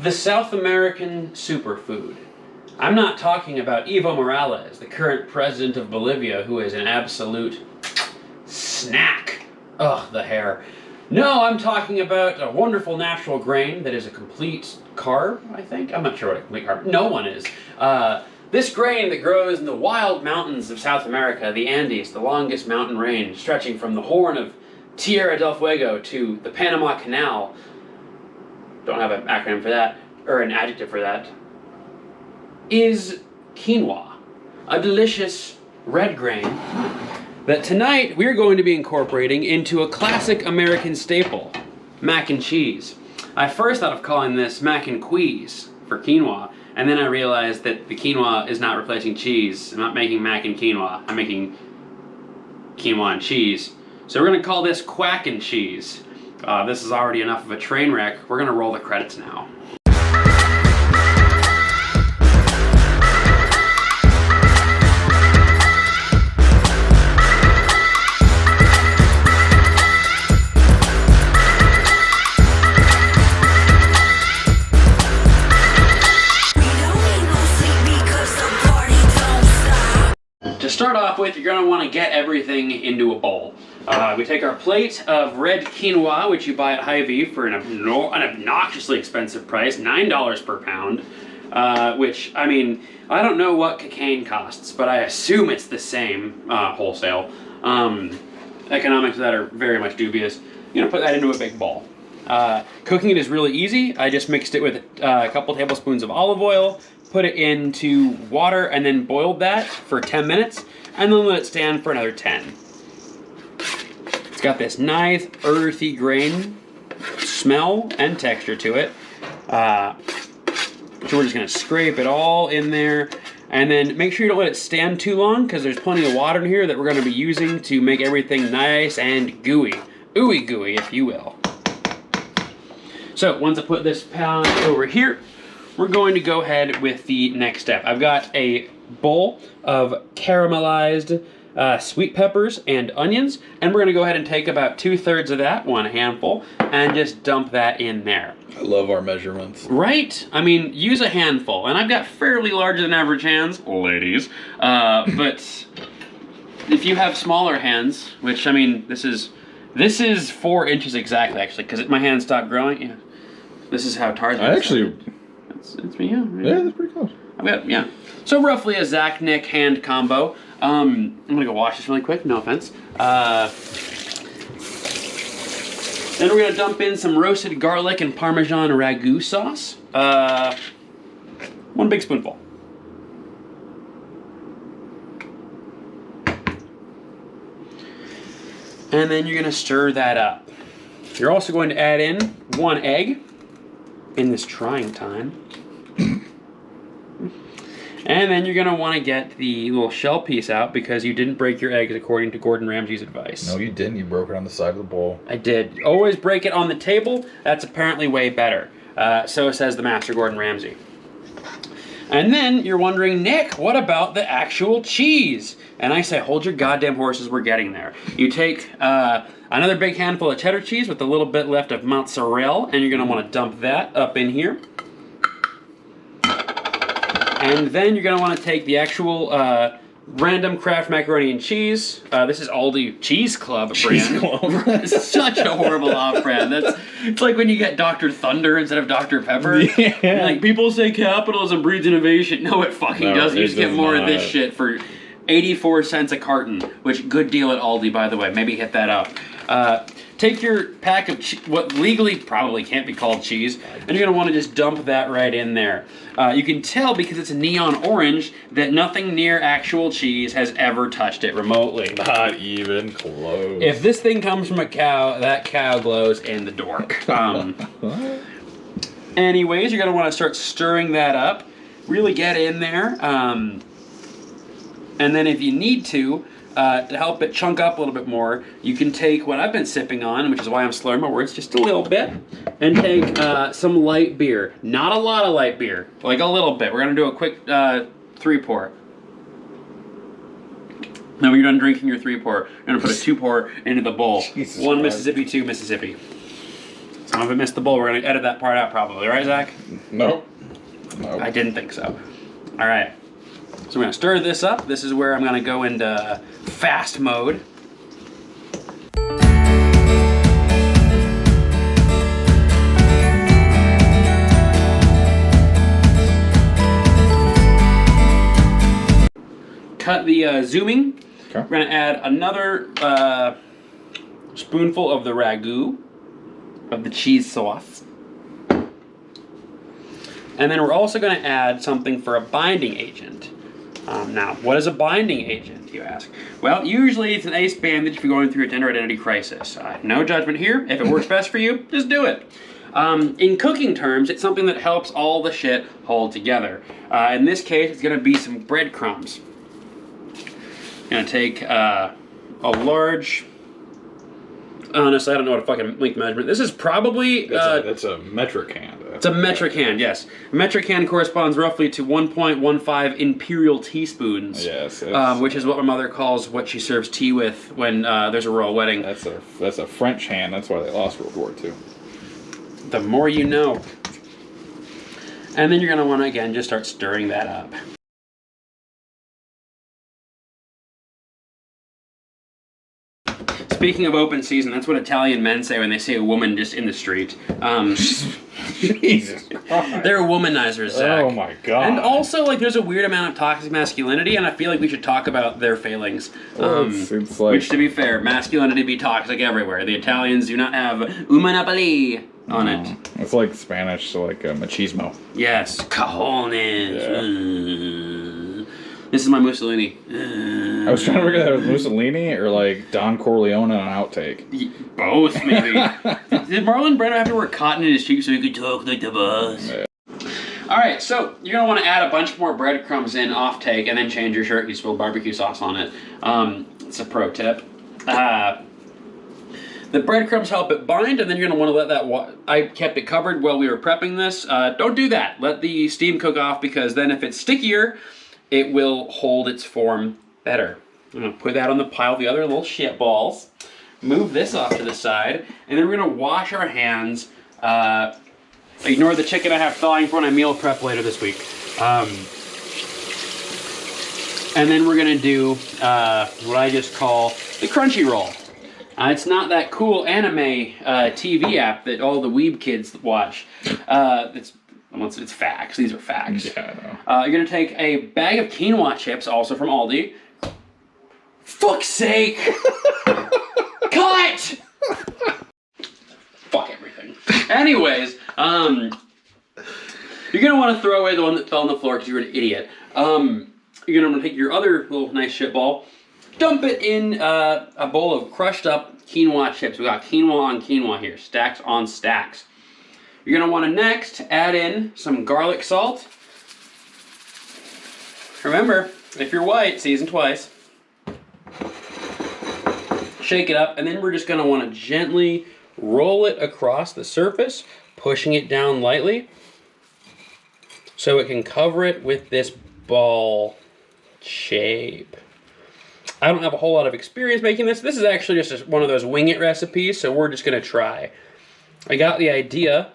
The South American superfood. I'm not talking about Evo Morales, the current president of Bolivia, who is an absolute snack. Ugh, the hair. No, I'm talking about a wonderful natural grain that is a complete carb, I think. I'm not sure what a complete carb. No one is. This grain that grows in the wild mountains of South America, the Andes, the longest mountain range, stretching from the Horn of Tierra del Fuego to the Panama Canal. Don't have an acronym for that, or an adjective for that. Is quinoa, a delicious red grain that tonight we're going to be incorporating into a classic American staple, mac and cheese. I first thought of calling this mac and queeze for quinoa, and then I realized that the quinoa is not replacing cheese. I'm not making mac and quinoa, I'm making quinoa and cheese. So we're gonna call this quack and cheese. This is already enough of a train wreck. We're gonna roll the credits now. To start off with, you're going to want to get everything into a bowl. We take our plate of red quinoa, which you buy at Hy-Vee for an obnoxiously expensive price, $9 per pound, which, I mean, I don't know what cocaine costs, but I assume it's the same wholesale. Economics of that are very much dubious. You're going to put that into a big bowl. Cooking it is really easy. I just mixed it with a couple tablespoons of olive oil, put it into water, and then boiled that for 10 minutes, and then let it stand for another 10. It's got this nice earthy grain smell and texture to it. So we're just gonna scrape it all in there, and then make sure you don't let it stand too long, because there's plenty of water in here that we're gonna be using to make everything nice and gooey. Ooey gooey, if you will. So once I put this pan over here, we're going to go ahead with the next step. I've got a bowl of caramelized sweet peppers and onions, and we're gonna go ahead and take about 2/3 of that, one handful, and just dump that in there. I love our measurements. Right? I mean, use a handful, and I've got fairly larger than average hands, ladies, but if you have smaller hands, which, I mean, this is 4 inches exactly, actually, because my hands stopped growing. Yeah. This is how Tarzan Actually... It's me, yeah. Yeah, that's pretty close. I've got, yeah. So roughly a Zack Nick hand combo. I'm gonna go wash this really quick, no offense. Then we're gonna dump in some roasted garlic and Parmesan ragu sauce. 1 big spoonful. And then you're gonna stir that up. You're also going to add in 1 egg in this trying time. And then you're gonna wanna get the little shell piece out because you didn't break your eggs according to Gordon Ramsay's advice. No, you didn't. You broke it on the side of the bowl. I did. Always break it on the table. That's apparently way better. So says the master Gordon Ramsay. And then you're wondering, Nick, what about the actual cheese? And I say, hold your goddamn horses, we're getting there. You take another big handful of cheddar cheese with a little bit left of mozzarella, and you're gonna wanna dump that up in here. And then you're gonna wanna take the actual random Kraft macaroni and cheese. This is Aldi Cheese Club brand. It's such a horrible off-brand. It's like when you get Dr. Thunder instead of Dr. Pepper. Yeah. Like, people say capitalism breeds innovation. No, it fucking doesn't. You just get more of this shit for 84 cents a carton, which, good deal at Aldi, by the way. Maybe hit that up. Take your pack of what legally probably can't be called cheese, and you're gonna want to just dump that right in there. You can tell because it's a neon orange that nothing near actual cheese has ever touched it remotely. Not even close. If this thing comes from a cow, that cow glows in the dork. Anyways, you're gonna want to start stirring that up. Really get in there. And then if you need to help it chunk up a little bit more, you can take what I've been sipping on, which is why I'm slurring my words just a little bit, and take some light beer. Not a lot of light beer, like a little bit. We're gonna do a quick 3-pour. Now when you're done drinking your 3-pour, you're gonna put a 2-pour into the bowl. Jesus 1 Mississippi, 2 Mississippi. If I missed the bowl, we're going to edit that part out probably, right, Zach? Nope. I didn't think so. All right. So we're going to stir this up. This is where I'm going to go into fast mode. Cut the zooming. Okay. We're going to add another spoonful of the ragu, of the cheese sauce. And then we're also going to add something for a binding agent. Now, what is a binding agent, you ask? Well, usually it's an ace bandage if you're going through a gender identity crisis. No judgment here. If it works best for you, just do it. In cooking terms, it's something that helps all the shit hold together. In this case, it's going to be some breadcrumbs. I'm going to take a large... Honestly, I don't know what a fucking length measurement. This is probably... That's a metric hand. It's a metric hand, yes. A metric hand corresponds roughly to 1.15 imperial teaspoons. Yes. Which is what my mother calls what she serves tea with when there's a royal wedding. That's a French hand. That's why they lost World War II. The more you know. And then you're going to want to, again, just start stirring that up. Speaking of open season, that's what Italian men say when they see a woman just in the street. Jesus Christ. They're womanizers, Zach. Oh my God. And also, like, there's a weird amount of toxic masculinity, and I feel like we should talk about their failings. It's like... Which, to be fair, masculinity be toxic everywhere. The Italians do not have umanapoli on it. It's like Spanish, so like machismo. Yes, cojones. Yeah. This is my Mussolini. I was trying to figure that was Mussolini or like Don Corleone on an outtake. Both, maybe. Did Marlon Brando have to wear cotton in his cheeks so he could talk like the boss? Yeah. Alright, so you're going to want to add a bunch more breadcrumbs in off take and then change your shirt. You spill barbecue sauce on it. It's a pro tip. The breadcrumbs help it bind, and then you're going to want to let that... I kept it covered while we were prepping this. Don't do that. Let the steam cook off, because then if it's stickier, it will hold its form better. I'm going to put that on the pile of the other little shit balls. Move this off to the side, and then we're going to wash our hands. Ignore the chicken I have thawing for when I meal prep later this week. And then we're going to do what I just call the crunchy roll. It's not that cool anime TV app that all the weeb kids watch. It's facts. These are facts. Yeah, I know. You're going to take a bag of quinoa chips, also from Aldi. Fuck's sake! Cut! Fuck everything. Anyways, you're going to want to throw away the one that fell on the floor because you're an idiot. You're going to want to take your other little nice shit ball, dump it in a bowl of crushed up quinoa chips. We got quinoa on quinoa here, stacks on stacks. You're going to want to next add in some garlic salt. Remember, if you're white, season twice. Shake it up, and then we're just going to want to gently roll it across the surface, pushing it down lightly so it can cover it with this ball shape. I don't have a whole lot of experience making this. This is actually just one of those wing it recipes, so we're just going to try. I got the idea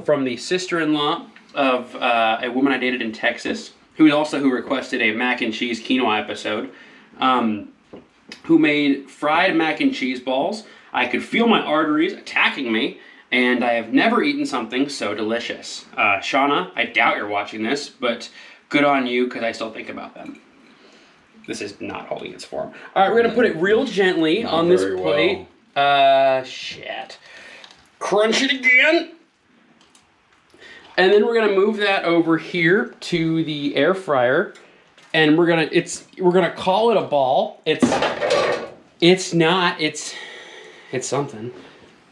from the sister-in-law of a woman I dated in Texas, who requested a mac and cheese quinoa episode, who made fried mac and cheese balls. I could feel my arteries attacking me, and I have never eaten something so delicious. Shauna, I doubt you're watching this, but good on you, because I still think about them. This is not holding its form. All right, we're going to put it real gently on this plate. Shit. Crunch it again. And then we're going to move that over here to the air fryer. And we're going to call it a ball. It's something.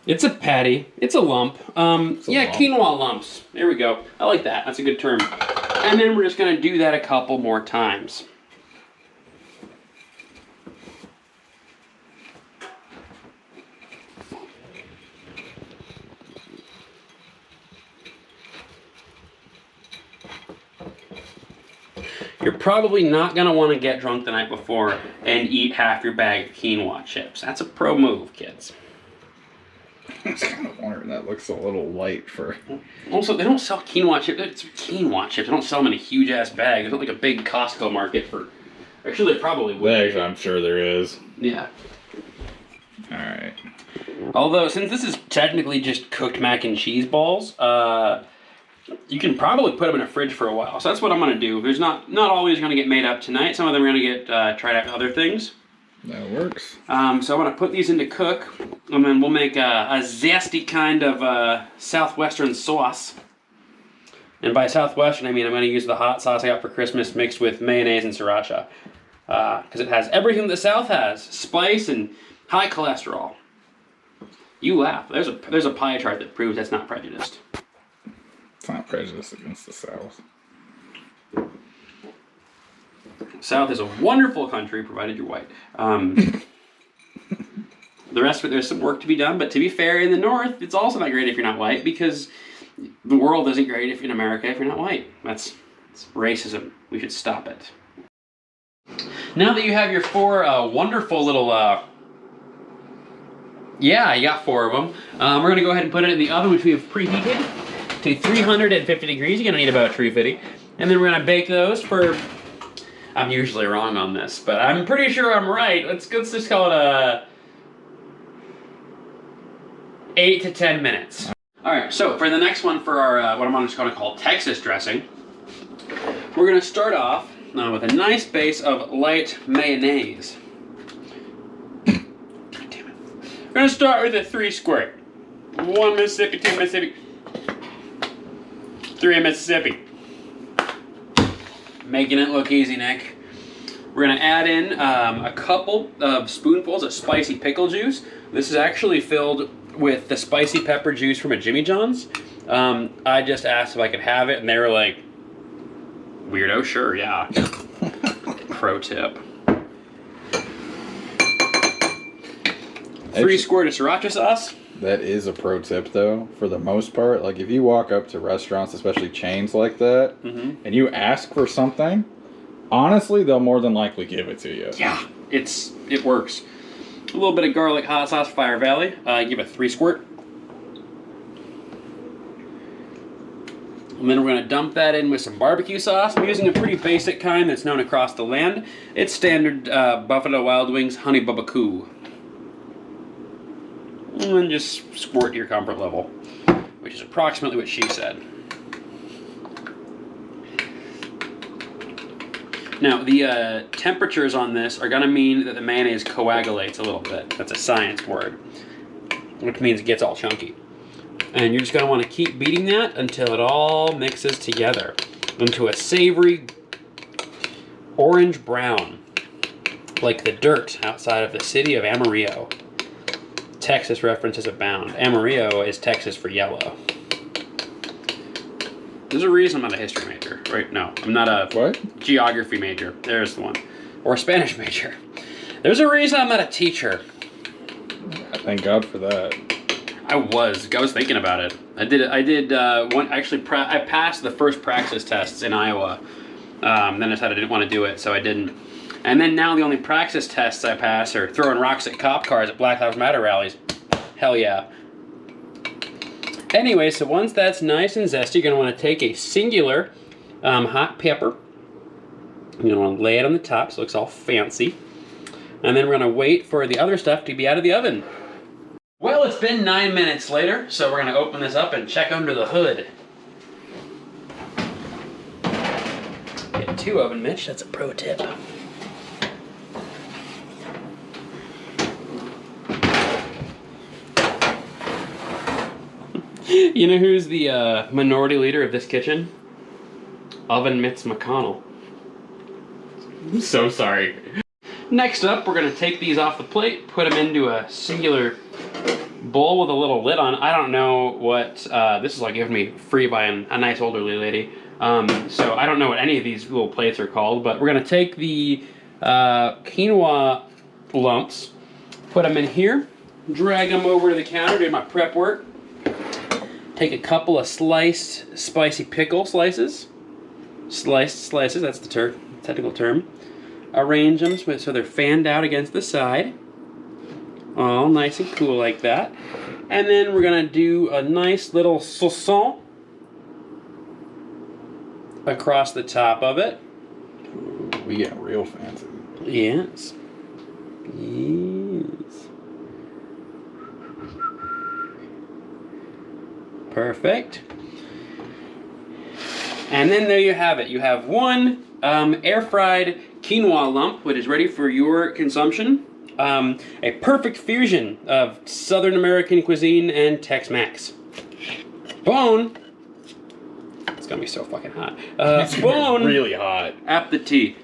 It's a patty. It's a lump. Quinoa lumps. There we go. I like that. That's a good term. And then we're just going to do that a couple more times. You're probably not going to want to get drunk the night before and eat half your bag of quinoa chips. That's a pro move, kids. I was kind of wondering, that looks a little light for... Also, they don't sell quinoa chips. It's quinoa chips. They don't sell them in a huge-ass bag. There's not like a big Costco market for... Actually, they probably would. Actually, I'm sure there is. Yeah. Alright. Although, since this is technically just cooked mac and cheese balls, you can probably put them in a fridge for a while. So that's what I'm going to do. There's not always going to get made up tonight. Some of them are going to get tried out with other things. That works. So I'm going to put these into cook, and then we'll make a zesty kind of southwestern sauce. And by southwestern, I mean I'm going to use the hot sauce I got for Christmas mixed with mayonnaise and sriracha. Because it has everything the South has. Spice and high cholesterol. You laugh. There's a pie chart that proves that's not prejudiced. It's not prejudiced against the South. South is a wonderful country, provided you're white. The rest of it, there's some work to be done. But to be fair, in the North, it's also not great if you're not white, because the world isn't great if in America if you're not white. It's racism. We should stop it. Now that you have your four wonderful little... yeah, you got 4 of them. We're going to go ahead and put it in the oven, which we have preheated to 350 degrees. You're going to need about 350. And then we're going to bake those for... I'm usually wrong on this, but I'm pretty sure I'm right. Let's just call it 8 to 10 minutes. All right, so for the next one for our, what I'm just going to call Texas dressing, we're going to start off with a nice base of light mayonnaise. God damn it. We're going to start with a 3 squirt. 1 Mississippi, 2 Mississippi, 3 Mississippi. Making it look easy, Nick. We're going to add in a couple of spoonfuls of spicy pickle juice. This is actually filled with the spicy pepper juice from a Jimmy John's. I just asked if I could have it, and they were like, weirdo, sure, yeah. Pro tip. 3 squirt of sriracha sauce. That is a pro tip, though, for the most part. Like, if you walk up to restaurants, especially chains like that, and you ask for something, honestly, they'll more than likely give it to you. Yeah, it works. A little bit of garlic hot sauce, Fire Valley. Give it 3 squirt. And then we're going to dump that in with some barbecue sauce. I'm using a pretty basic kind that's known across the land. It's standard Buffalo Wild Wings Honey Barbecue. And then just squirt to your comfort level, which is approximately what she said. Now, the temperatures on this are going to mean that the mayonnaise coagulates a little bit. That's a science word, which means it gets all chunky. And you're just going to want to keep beating that until it all mixes together into a savory orange brown, like the dirt outside of the city of Amarillo. Texas references abound. Amarillo is Texas for yellow. There's a reason I'm not a history major, right? No, I'm not a geography major. There's the one. Or a Spanish major. There's a reason I'm not a teacher. Thank God for that. I was thinking about it. I passed the first praxis tests in Iowa. Then I decided I didn't want to do it, so I didn't. And then now the only praxis tests I pass are throwing rocks at cop cars at Black Lives Matter rallies. Hell yeah. Anyway, so once that's nice and zesty, you're going to want to take a singular hot pepper. You're going to want to lay it on the top so it looks all fancy. And then we're going to wait for the other stuff to be out of the oven. Well, it's been 9 minutes later, so we're going to open this up and check under the hood. Get 2 oven mitts, that's a pro tip. You know who's the minority leader of this kitchen? Oven Mitts McConnell. I'm so sorry. Next up, we're going to take these off the plate, put them into a singular bowl with a little lid on. I don't know what, this is like given me free by a nice elderly lady. So I don't know what any of these little plates are called, but we're going to take the quinoa lumps, put them in here, drag them over to the counter, do my prep work. Take a couple of sliced spicy pickle slices. Sliced slices, that's the technical term. Arrange them so they're fanned out against the side. All nice and cool like that. And then we're going to do a nice little saucisson across the top of it. We get real fancy. Yes. Yes. Perfect. And then there you have it. You have one air-fried quinoa lump, which is ready for your consumption. A perfect fusion of Southern American cuisine and Tex-Mex. Bone. It's gonna be so fucking hot. Bone. Really hot. Appetit.